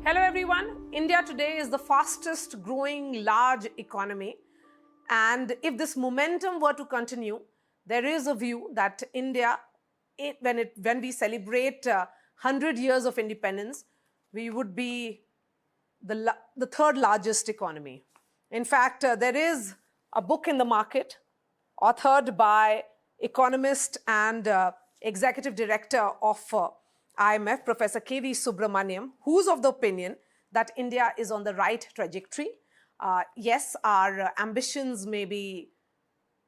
Hello everyone. India today is the fastest growing large economy. And if this momentum were to continue, there is a view that India, when we celebrate 100 years of independence, we would be the third largest economy. In fact, there is a book in the market authored by Economist and Executive Director of IMF, Professor K.V. Subramanian, who's of the opinion that India is on the right trajectory. Yes, our ambitions may be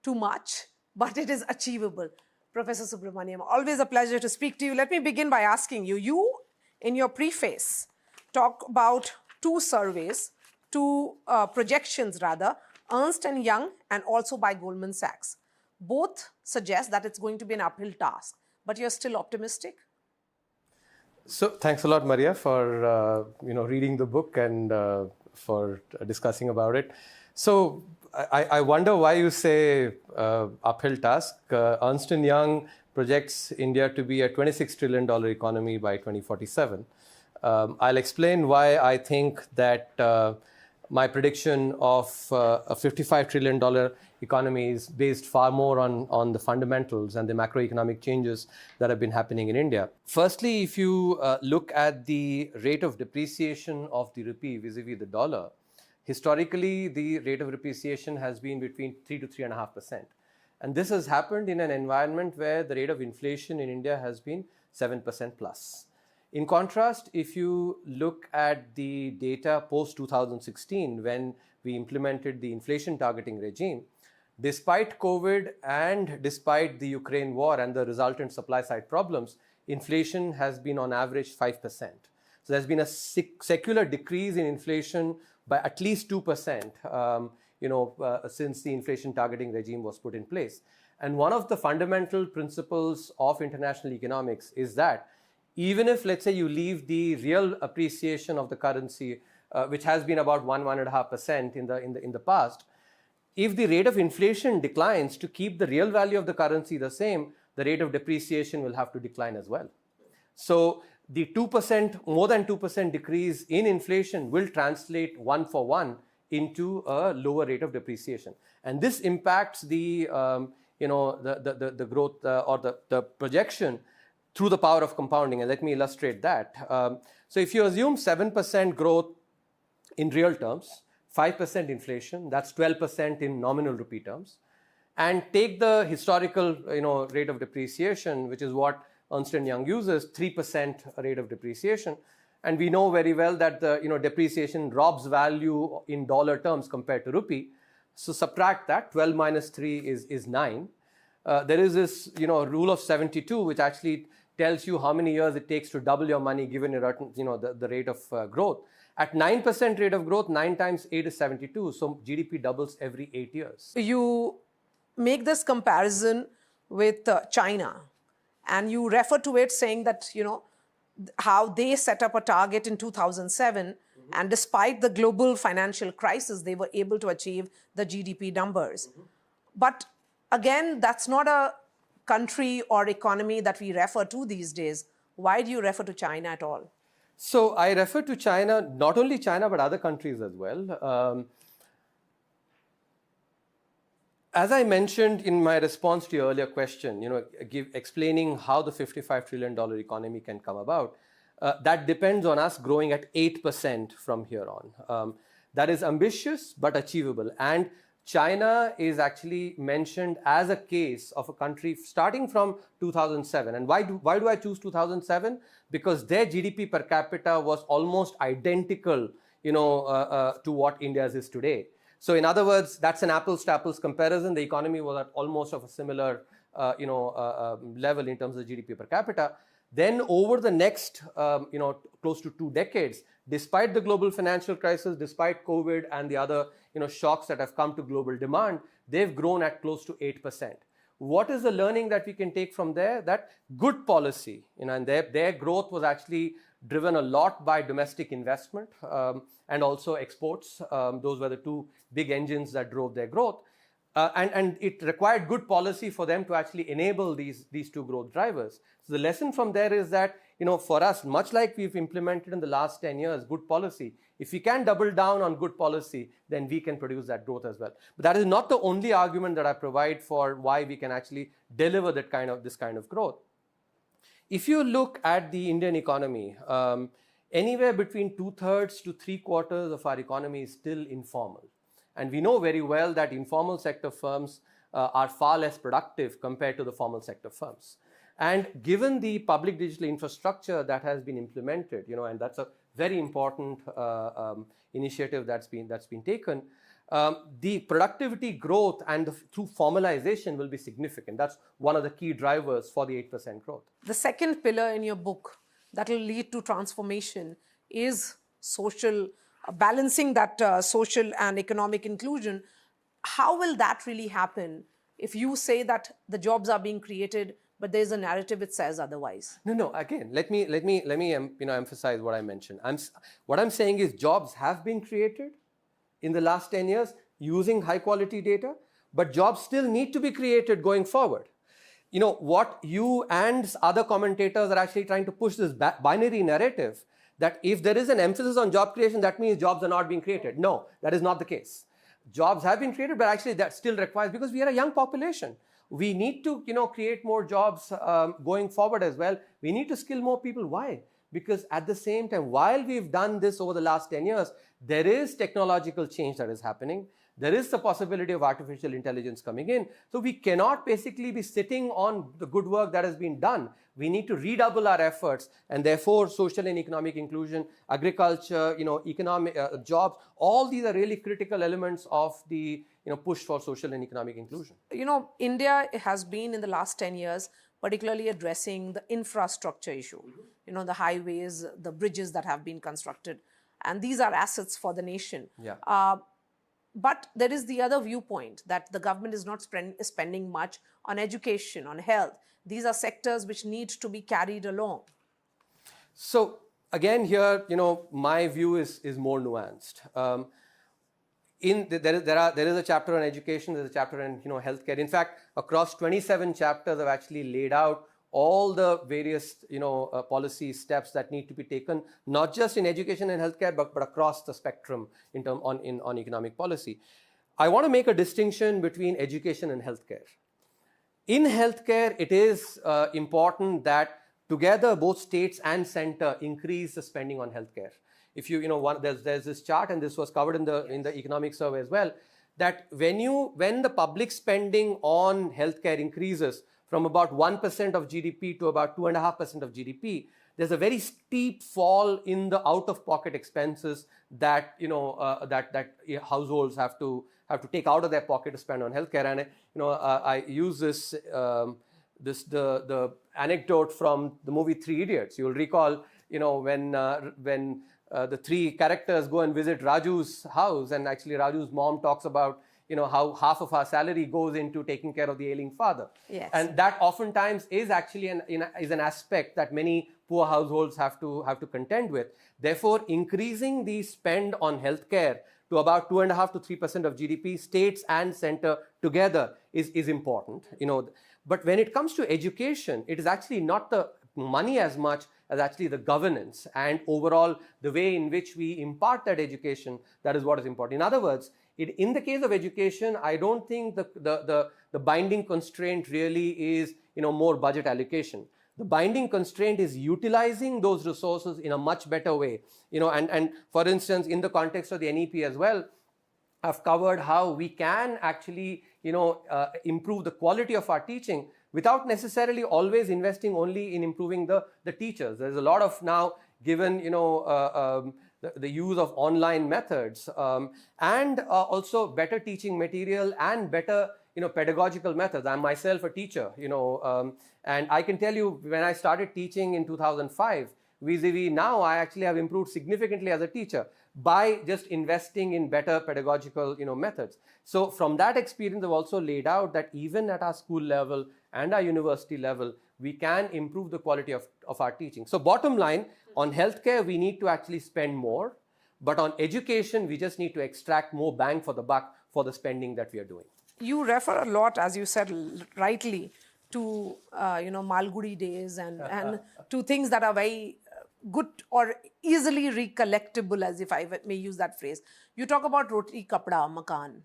too much, but it is achievable. Professor Subramanian, always a pleasure to speak to you. Let me begin by asking you, in your preface, talk about two surveys, two projections rather, Ernst & Young and also by Goldman Sachs. Both suggest that it's going to be an uphill task, but you're still optimistic? So thanks a lot, Marya, for reading the book and for discussing about it. So I wonder why you say uphill task. Ernst & Young projects India to be a $26 trillion economy by 2047. I'll explain why I think that my prediction of a $55 trillion economy is based far more on the fundamentals and the macroeconomic changes that have been happening in India. Firstly, if you look at the rate of depreciation of the rupee vis-a-vis the dollar, historically, the rate of depreciation has been between 3 to 3.5%. And this has happened in an environment where the rate of inflation in India has been 7% plus. In contrast, if you look at the data post-2016, when we implemented the inflation targeting regime, despite COVID and despite the Ukraine war and the resultant supply-side problems, inflation has been on average 5%. So there's been a secular decrease in inflation by at least 2%, since the inflation targeting regime was put in place. And one of the fundamental principles of international economics is that even if, let's say, you leave the real appreciation of the currency, which has been about 1.5% in the past, if the rate of inflation declines, to keep the real value of the currency the same, the rate of depreciation will have to decline as well. So the 2%, more than 2% decrease in inflation will translate one for one into a lower rate of depreciation. And this impacts the growth or the projection through the power of compounding. And let me illustrate that. So if you assume 7% growth in real terms, 5% inflation, that's 12% in nominal rupee terms, and take the historical rate of depreciation, which is what Ernst & Young uses, 3% rate of depreciation. And we know very well that the depreciation robs value in dollar terms compared to rupee. So subtract that, 12 minus 3 is 9. There is this rule of 72, which actually tells you how many years it takes to double your money given the rate of growth. At 9% rate of growth, 9 times 8 is 72. So GDP doubles every 8 years. You make this comparison with China, and you refer to it saying that, how they set up a target in 2007, and despite the global financial crisis, they were able to achieve the GDP numbers. But again, that's not a country or economy that we refer to these days. Why do you refer to China at all? So I refer to China, not only China, but other countries as well. As I mentioned in my response to your earlier question, explaining how the $55 trillion economy can come about, that depends on us growing at 8% from here on. That is ambitious, but achievable. And China is actually mentioned as a case of a country starting from 2007. And why do I choose 2007? Because their GDP per capita was almost identical, to what India's is today. So in other words, that's an apples to apples comparison. The economy was at almost of a similar, level in terms of GDP per capita. Then over the next, close to 2 decades, despite the global financial crisis, despite COVID and the other, shocks that have come to global demand, they've grown at close to 8%. What is the learning that we can take from there? That good policy, and their growth was actually driven a lot by domestic investment and also exports. Those were the two big engines that drove their growth. And it required good policy for them to actually enable these two growth drivers. So the lesson from there is that for us, much like we've implemented in the last 10 years, good policy, if we can double down on good policy, then we can produce that growth as well. But that is not the only argument that I provide for why we can actually deliver this kind of growth. If you look at the Indian economy, anywhere between 2/3 to 3/4 of our economy is still informal. And we know very well that informal sector firms are far less productive compared to the formal sector firms. And given the public digital infrastructure that has been implemented, and that's a very important initiative that's been taken, the productivity growth and through formalization will be significant. That's one of the key drivers for the 8% growth. The second pillar in your book that will lead to transformation is social, balancing that social and economic inclusion. How will that really happen if you say that the jobs are being created, but there's a narrative that says otherwise? No. Again, let me emphasize what I mentioned. What I'm saying is jobs have been created in the last 10 years using high quality data, but jobs still need to be created going forward. What you and other commentators are actually trying to push this binary narrative that if there is an emphasis on job creation, that means jobs are not being created. No, that is not the case. Jobs have been created, but actually that still requires, because we are a young population, we need to create more jobs going forward as well. We need to skill more people. Why? Because at the same time, while we've done this over the last 10 years, there is technological change that is happening. There is the possibility of artificial intelligence coming in. So we cannot basically be sitting on the good work that has been done. We need to redouble our efforts, and therefore social and economic inclusion, agriculture, economic jobs, all these are really critical elements of the push for social and economic inclusion. India has been in the last 10 years particularly addressing the infrastructure issue, the highways, the bridges that have been constructed, and these are assets for the nation. Yeah. But there is the other viewpoint that the government is not spending much on education, on health. These are sectors which need to be carried along. So again, here, my view is more nuanced. There is a chapter on education, there's a chapter on healthcare. In fact, across 27 chapters, I've actually laid out all the various policy steps that need to be taken, not just in education and healthcare, but across the spectrum on economic policy. I want to make a distinction between education and healthcare. In healthcare, it is important that together both states and center increase the spending on healthcare. If there's this chart, and this was covered in the economic survey as well, that when the public spending on healthcare increases from about 1% of GDP to about 2.5% of GDP, there's a very steep fall in the out-of-pocket expenses that that households have to take out of their pocket to spend on healthcare. And I use the anecdote from the movie Three Idiots. You'll recall when the three characters go and visit Raju's house, and actually Raju's mom talks about how half of our salary goes into taking care of the ailing father. Yes. And that oftentimes is actually an aspect that many poor households have to contend with. Therefore, increasing the spend on healthcare to about 2.5% to 3% of GDP, states and center together, is important. But when it comes to education, it is actually not the money as much as actually the governance and overall the way in which we impart that education. That is what is important. In other words, in the case of education, I don't think the binding constraint really is more budget allocation. The binding constraint is utilizing those resources in a much better way. And for instance, in the context of the NEP as well, I've covered how we can actually improve the quality of our teaching without necessarily always investing only in improving the teachers. There's a lot of now, given the use of online methods and also better teaching material and better pedagogical methods. I'm myself a teacher, and I can tell you, when I started teaching in 2005, vis-a-vis now, I actually have improved significantly as a teacher by just investing in better pedagogical methods. So from that experience, I've also laid out that even at our school level and our university level, we can improve the quality of our teaching. So bottom line, on healthcare, we need to actually spend more, but on education, we just need to extract more bang for the buck for the spending that we are doing. You refer a lot, as you said rightly, to Malgudi days and to things that are very good or easily recollectible, as if I may use that phrase. You talk about roti, kapda, makan.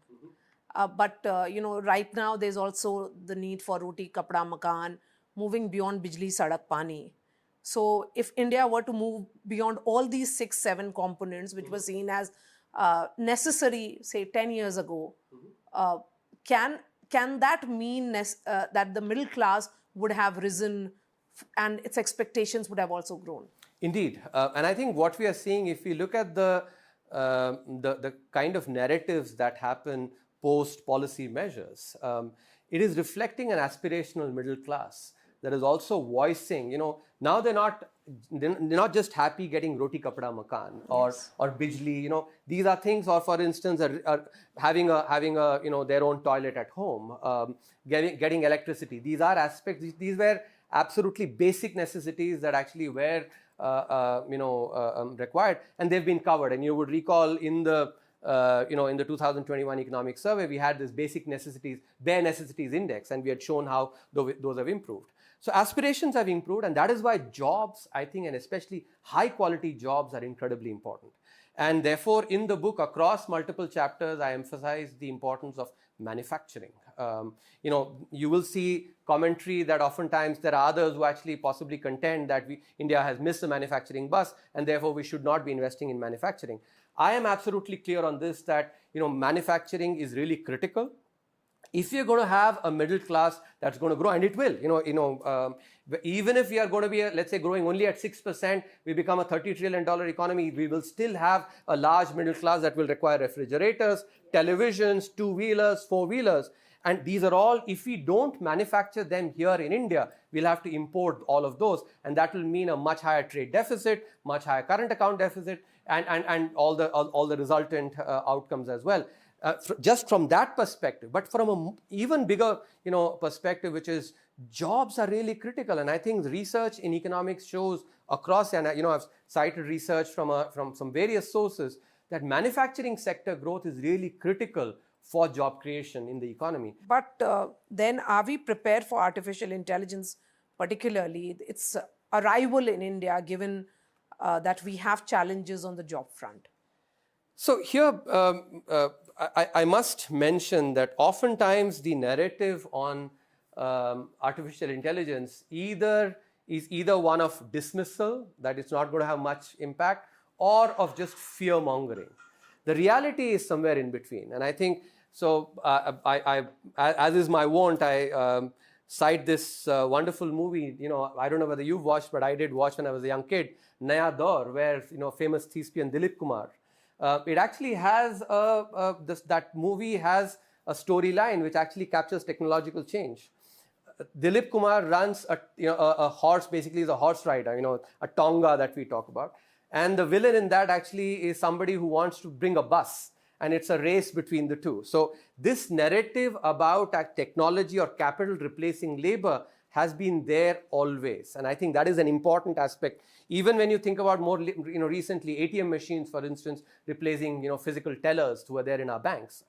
But right now there's also the need for roti, kapda, makan, moving beyond bijli, sadak, pani. So if India were to move beyond all these 6-7 components, which were seen as necessary, say 10 years ago, can that mean that the middle class would have risen and its expectations would have also grown? Indeed. And I think what we are seeing, if we look at the kind of narratives that happen post-policy measures, it is reflecting an aspirational middle class that is also voicing, now they're not just happy getting roti, kapda, makan or bijli, these are things, or for instance, are having a their own toilet at home, getting electricity. These are aspects, these were absolutely basic necessities that actually were required, and they've been covered. And you would recall in the 2021 economic survey, we had this basic necessities, bare necessities index, and we had shown how those have improved. So aspirations have improved, and that is why jobs, I think, and especially high quality jobs, are incredibly important. And therefore, in the book, across multiple chapters, I emphasize the importance of manufacturing. You will see commentary that oftentimes there are others who actually possibly contend that India has missed the manufacturing bus, and therefore we should not be investing in manufacturing. I am absolutely clear on this, that manufacturing is really critical. If you're going to have a middle class that's going to grow, and it will, even if we are going to be, let's say, growing only at 6%, we become a $30 trillion economy, we will still have a large middle class that will require refrigerators, televisions, two-wheelers, four-wheelers. And these are all, if we don't manufacture them here in India, we'll have to import all of those. And that will mean a much higher trade deficit, much higher current account deficit, and all the resultant outcomes as well. Just from that perspective, but from an even bigger, perspective, which is jobs are really critical. And I think the research in economics shows across, and I've cited research from some various sources, that manufacturing sector growth is really critical for job creation in the economy. But then are we prepared for artificial intelligence, particularly its arrival in India, given that we have challenges on the job front? So here, I must mention that oftentimes the narrative on artificial intelligence is either one of dismissal, that it's not going to have much impact, or of just fear mongering. The reality is somewhere in between. And I think, so as is my wont, I cite this wonderful movie, I don't know whether you've watched, but I did watch when I was a young kid, Naya Daur, where, famous thespian Dilip Kumar. It actually has that movie has a storyline which actually captures technological change. Dilip Kumar runs a horse, basically is a horse rider, a tonga that we talk about. And the villain in that actually is somebody who wants to bring a bus, and it's a race between the two. So this narrative about technology or capital replacing labor has been there always. And I think that is an important aspect. Even when you think about more, recently ATM machines, for instance, replacing, physical tellers who are there in our banks.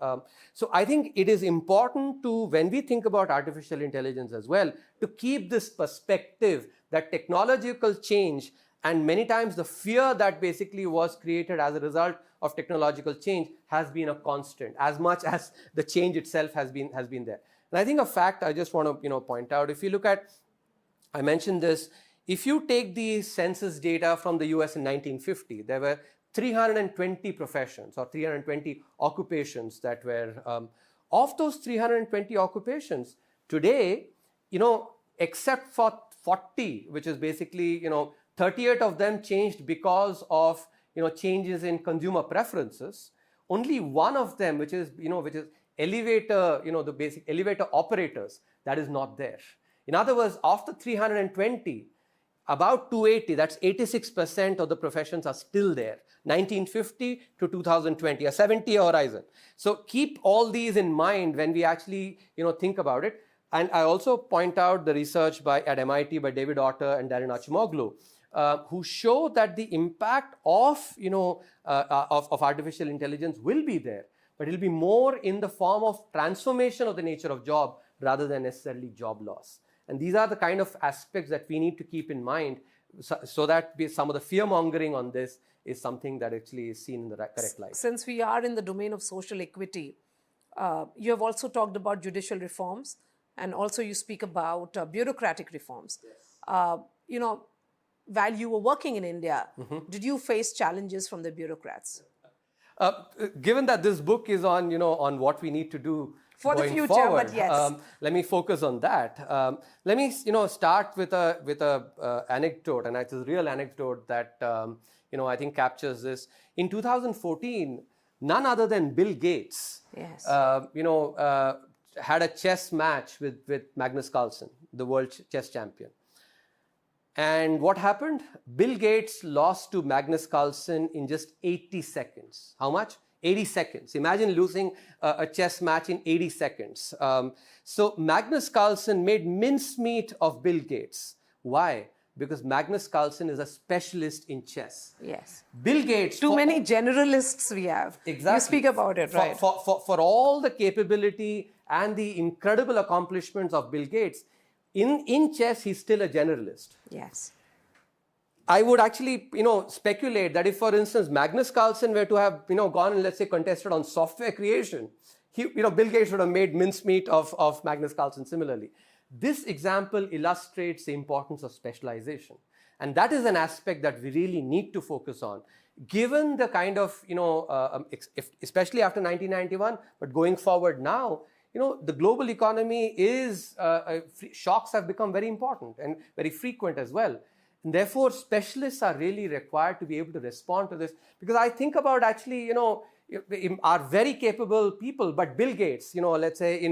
So I think it is important to, when we think about artificial intelligence as well, to keep this perspective that technological change, and many times the fear that basically was created as a result of technological change, has been a constant, as much as the change itself has been there. And I think a fact I just want to point out, if you look at, I mentioned this, if you take the census data from the US in 1950, there were 320 professions or 320 occupations that were, of those 320 occupations, today, except for 40, which is basically, 38 of them changed because of, changes in consumer preferences. Only one of them, which is elevator, the basic elevator operators, that is not there. In other words, after 320, about 280, that's 86% of the professions are still there, 1950 to 2020, a 70-year horizon. So keep all these in mind when we actually, think about it. And I also point out the research at MIT by David Otter and Darren Acemoglu, who show that the impact of artificial intelligence will be there, but it will be more in the form of transformation of the nature of job rather than necessarily job loss. And these are the kind of aspects that we need to keep in mind so that some of the fear-mongering on this is something that actually is seen in the correct light. Since we are in the domain of social equity, you have also talked about judicial reforms, and also you speak about bureaucratic reforms. Yes. While you were working in India, did you face challenges from the bureaucrats? Given that this book is on, on what we need to do for the future, forward, but yes, let me focus on that. Let me, start with a anecdote, and it's a real anecdote that I think captures this. In 2014, none other than Bill Gates, yes, had a chess match with Magnus Carlsen, the world chess champion. And what happened? Bill Gates lost to Magnus Carlsen in just 80 seconds. How much? 80 seconds. Imagine losing a chess match in 80 seconds. So Magnus Carlsen made mincemeat of Bill Gates. Why? Because Magnus Carlsen is a specialist in chess. Yes. Bill Gates. Too many generalists we have. Exactly. You speak about it, right? For all the capability and the incredible accomplishments of Bill Gates, in chess, he's still a generalist. Yes. I would actually, speculate that if, for instance, Magnus Carlsen were to have, gone and let's say contested on software creation, Bill Gates would have made mincemeat of Magnus Carlsen similarly. This example illustrates the importance of specialization. And that is an aspect that we really need to focus on. Given the kind of, especially after 1991, but going forward now, the global economy is, shocks have become very important and very frequent as well. And therefore, specialists are really required to be able to respond to this. Because I think about actually, are very capable people, but Bill Gates, let's say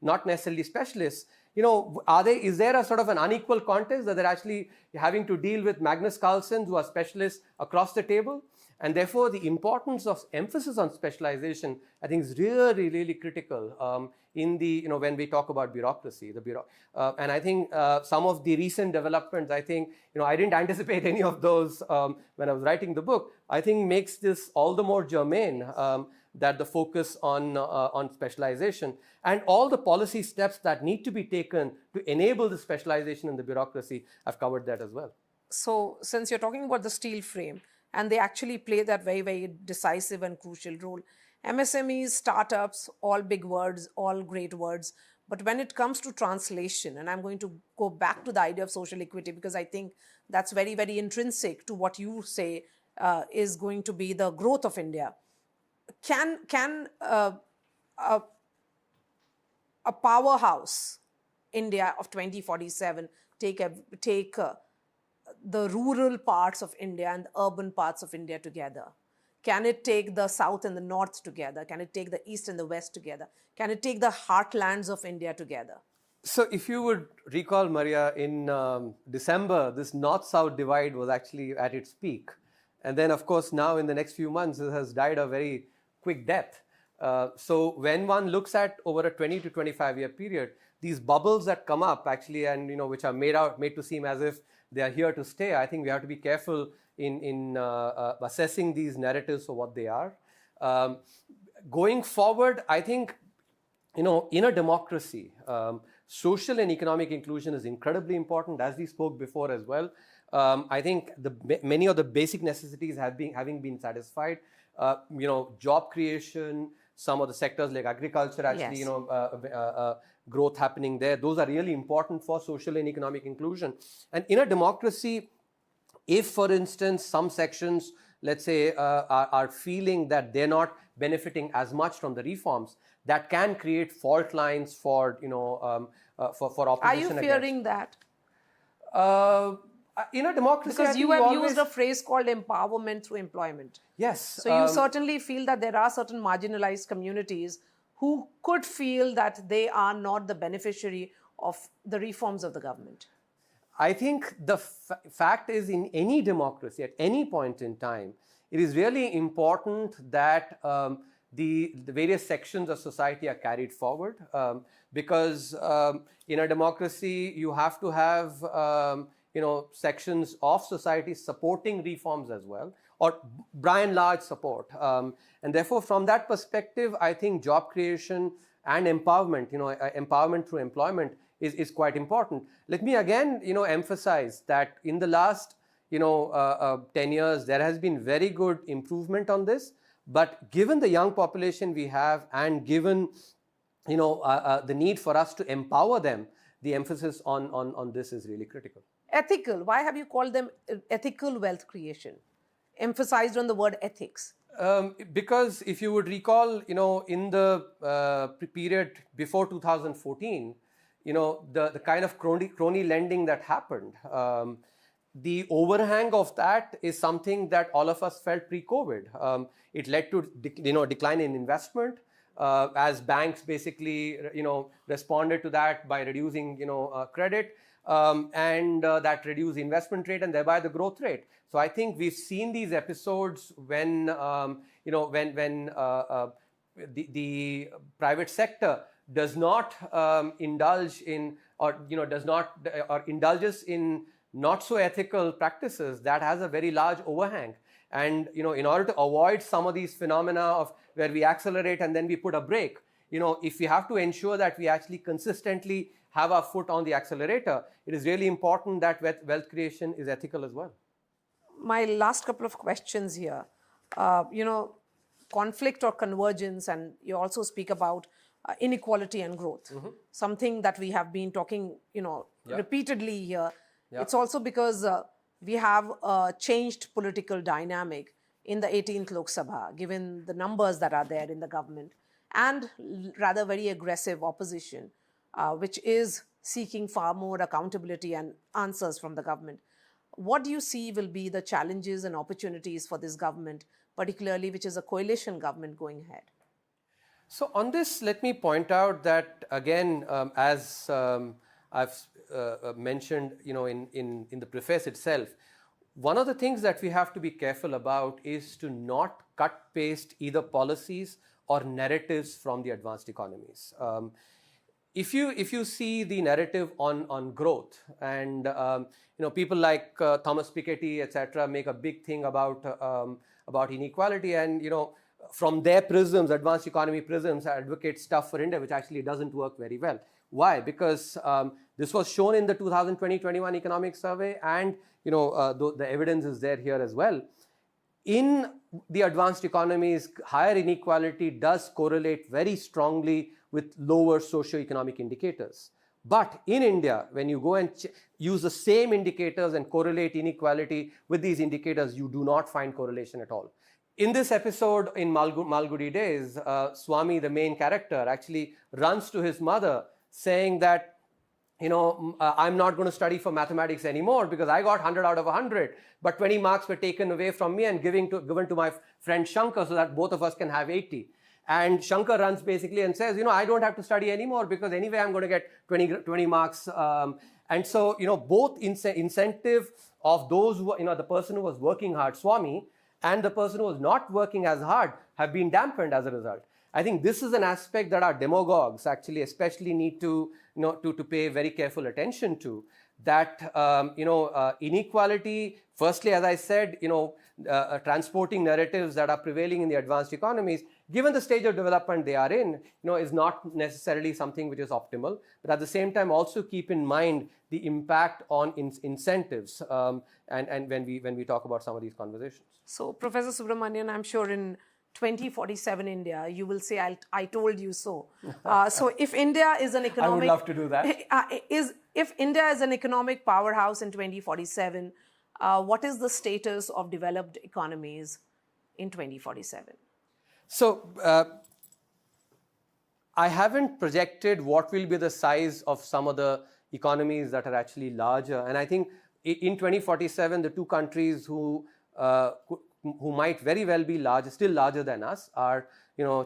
not necessarily specialists, is there a sort of an unequal contest that they're actually having to deal with Magnus Carlsen who are specialists across the table? And therefore, the importance of emphasis on specialization, I think, is really, really critical in the, when we talk about bureaucracy, and I think some of the recent developments, I think, I didn't anticipate any of those when I was writing the book, I think makes this all the more germane that the focus on specialization and all the policy steps that need to be taken to enable the specialization in the bureaucracy, I've covered that as well. So, since you're talking about the steel frame, and they actually play that very, very decisive and crucial role. MSMEs, startups, all big words, all great words. But when it comes to translation, and I'm going to go back to the idea of social equity because I think that's very, very intrinsic to what you say is going to be the growth of India. Can a powerhouse India of 2047 take the rural parts of India and the urban parts of India together? Can it take the south and the north together? Can it take the east and the west together? Can it take the heartlands of India together? So if you would recall, Marya, in December, this north-south divide was actually at its peak. And then, of course, now in the next few months, it has died a very quick death. So when one looks at over a 20 to 25-year period, these bubbles that come up actually and, which are made to seem as if they are here to stay, I think we have to be careful in assessing these narratives for what they are. Going forward, I think, in a democracy, social and economic inclusion is incredibly important, as we spoke before as well. I think many of the basic necessities having been satisfied. Job creation, some of the sectors like agriculture, actually, yes. Growth happening there. Those are really important for social and economic inclusion. And in a democracy, if, for instance, some sections, let's say, are feeling that they're not benefiting as much from the reforms, that can create fault lines for opposition. Are you fearing that? In a democracy, because you have used a phrase called empowerment through employment. Yes. So you certainly feel that there are certain marginalized communities who could feel that they are not the beneficiary of the reforms of the government. I think the fact is, in any democracy, at any point in time, it is really important that the various sections of society are carried forward, because in a democracy, you have to have sections of society supporting reforms as well, or by and large support. And therefore, from that perspective, I think job creation and empowerment, empowerment through employment is quite important. Let me again, emphasize that in the last, 10 years, there has been very good improvement on this. But given the young population we have, and given, the need for us to empower them, the emphasis on this is really critical. Ethical, why have you called them ethical wealth creation? Emphasized on the word ethics. Because if you would recall, in the period before 2014, the kind of crony lending that happened, the overhang of that is something that all of us felt pre-COVID. It led to decline in investment as banks basically responded to that by reducing credit, and that reduced investment rate and thereby the growth rate. So I think we've seen these episodes when the private sector does not indulge in or indulges in not so ethical practices, that has a very large overhang. And in order to avoid some of these phenomena of where we accelerate and then we put a brake, if we have to ensure that we actually consistently have our foot on the accelerator, it is really important that wealth creation is ethical as well. My last couple of questions here, conflict or convergence, and you also speak about inequality and growth, something that we have been talking, repeatedly here. Yeah. It's also because we have a changed political dynamic in the 18th Lok Sabha, given the numbers that are there in the government, and rather very aggressive opposition, which is seeking far more accountability and answers from the government. What do you see will be the challenges and opportunities for this government, particularly which is a coalition government going ahead? So on this, let me point out that, again, as I've mentioned, in the preface itself, one of the things that we have to be careful about is to not cut paste either policies or narratives from the advanced economies. If you see the narrative on growth, and people like Thomas Piketty, etc., make a big thing about inequality, and from their prisms, advanced economy prisms, advocate stuff for India, which actually doesn't work very well. Why? Because this was shown in the 2020-21 economic survey, and the evidence is there here as well. In the advanced economies, higher inequality does correlate very strongly with lower socioeconomic indicators. But in India, when you go and use the same indicators and correlate inequality with these indicators, you do not find correlation at all. In this episode, in Malgudi Days, Swami, the main character, actually runs to his mother saying that, I'm not going to study for mathematics anymore because I got 100 out of 100, but 20 marks were taken away from me and given to my friend Shankar so that both of us can have 80. And Shankar runs basically and says, I don't have to study anymore because anyway I'm going to get 20 marks. And so, both incentive of those who, the person who was working hard, Swami, and the person who was not working as hard have been dampened as a result. I think this is an aspect that our demagogues actually especially need to pay very careful attention to. That inequality, firstly, as I said, transporting narratives that are prevailing in the advanced economies, given the stage of development they are in, is not necessarily something which is optimal. But at the same time, also keep in mind the impact on incentives, and when we talk about some of these conversations. So, Professor Subramanian, I'm sure in 2047 India, you will say, I told you so. So if India is an economic... I would love to do that. If India is an economic powerhouse in 2047, what is the status of developed economies in 2047? So, I haven't projected what will be the size of some of the economies that are actually larger. And I think in 2047, the two countries who might very well be still larger than us are,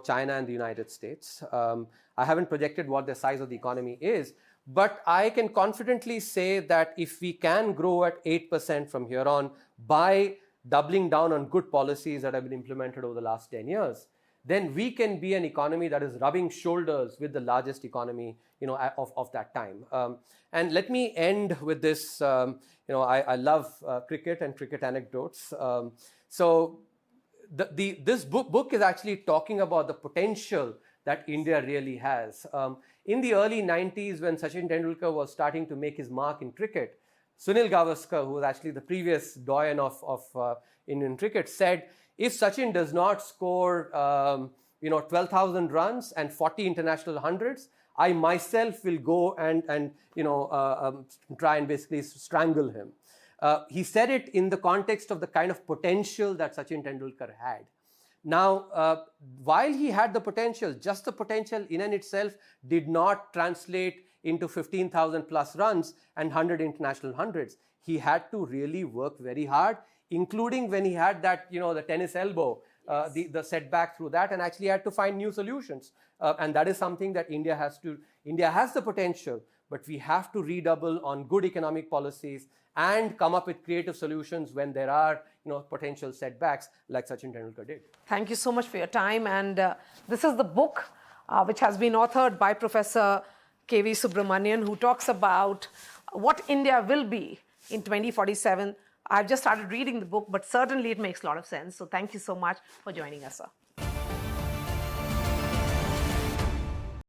China and the United States. I haven't projected what the size of the economy is, but I can confidently say that if we can grow at 8% from here on by doubling down on good policies that have been implemented over the last 10 years, then we can be an economy that is rubbing shoulders with the largest economy, of that time. And let me end with this. I love cricket and cricket anecdotes. So this book is actually talking about the potential that India really has. In the early 90s, when Sachin Tendulkar was starting to make his mark in cricket, Sunil Gavaskar, who was actually the previous doyen of Indian cricket, said, if Sachin does not score 12,000 runs and 40 international hundreds, I myself will go and try and basically strangle him. He said it in the context of the kind of potential that Sachin Tendulkar had. Now, while he had the potential, just the potential in and itself did not translate into 15,000 plus runs and 100 international hundreds. He had to really work very hard, including when he had that, the tennis elbow, the setback through that, and actually had to find new solutions. And that is something that India has the potential, but we have to redouble on good economic policies and come up with creative solutions when there are potential setbacks like Sachin Tendulkar did. Thank you so much for your time. And this is the book which has been authored by Professor K.V. Subramanian, who talks about what India will be in 2047. I've just started reading the book, but certainly it makes a lot of sense. So thank you so much for joining us, sir.